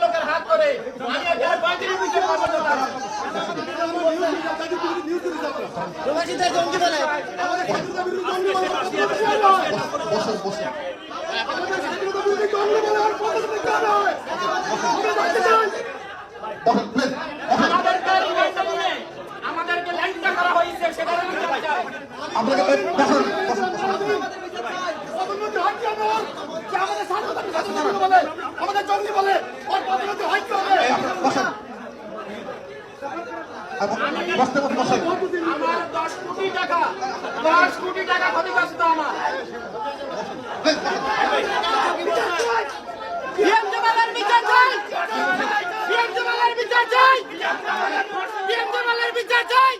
লোকের হাত করে প্রবাসীদের জঙ্গি বলে আমাদেরকে ল্যাংটা করা হয়েছে সেটা আমাদের জঙ্গি বলে আমার 10 কোটি টাকা ক্ষতিগ্রস্ত আমার বিচার চাই বিচার চাই বিচার চাই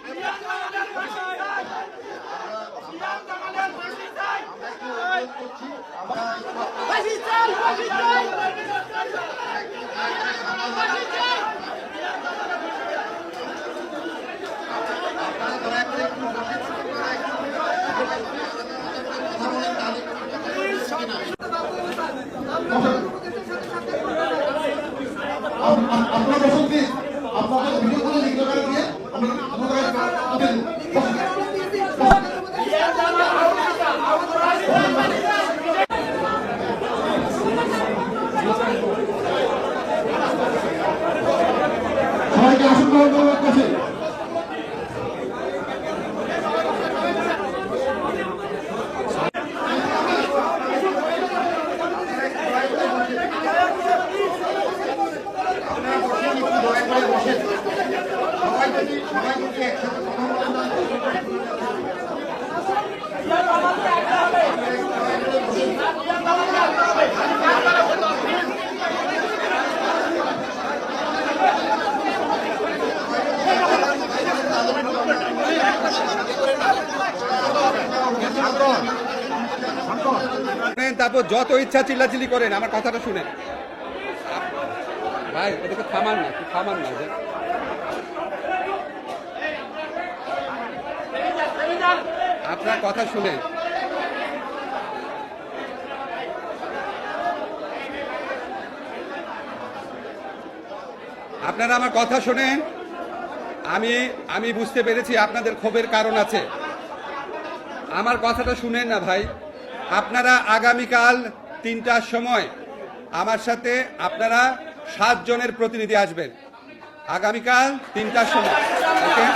আপনার বসন্তি আপনাদের ভিডিও করে লিখতে পারে দিয়ে সবাইকে আসন গ্রহণ করার কাছে তারপর যত ইচ্ছা চিল্লাচিল্লি করেন, আমার কথাটা শুনেন ভাই, ওদেরকে থামান না, থামান না। আপনার কথা শুনেন। আপনারা আমার কথা শুনেন। আমি বুঝতে পেরেছি আপনাদের ক্ষোভের কারণ আছে। আমার কথাটা শুনেন না ভাই। আপনারা আগামীকাল 3টার সময় আমার সাথে আপনারা 7 জনের প্রতিনিধি আসবেন। আগামীকাল 3টার সময়, ওকে,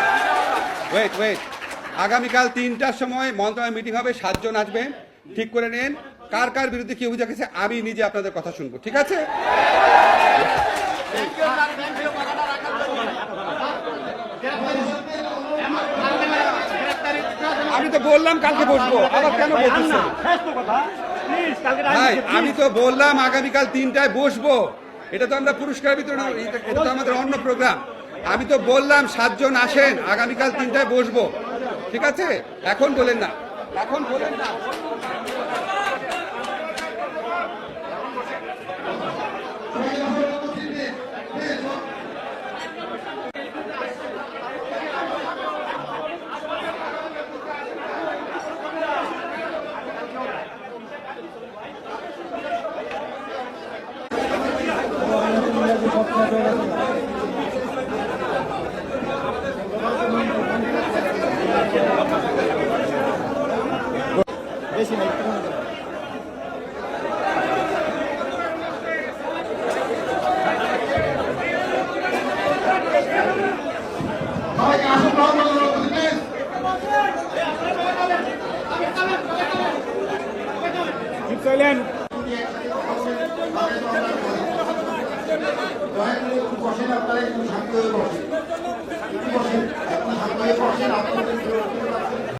ওয়েট, আগামীকাল 3টার সময় মন্ত্রণালয় মিটিং হবে, 7 জন আসবেন। ঠিক করে নেন কার কার বিরুদ্ধে কি অভিযোগ আছে, আমি নিজে আপনাদের কথা শুনবো, ঠিক আছে? আমি তো বললাম কালকে বসবো, আবার কেন বলতেছেন ভাই? আমি তো বললাম আগামীকাল 3টায় বসবো। এটা তো আমরা পুরস্কার বিতরণ, এটা তো আমাদের অন্য প্রোগ্রাম। আমি তো বললাম 7 জন আসেন, আগামীকাল 3টায় বসবো, ঠিক আছে? এখন বলেন না, এখন বলেন না। বেশি নাই চলেন আপনারা একটু শান্ত হয়ে বসেন,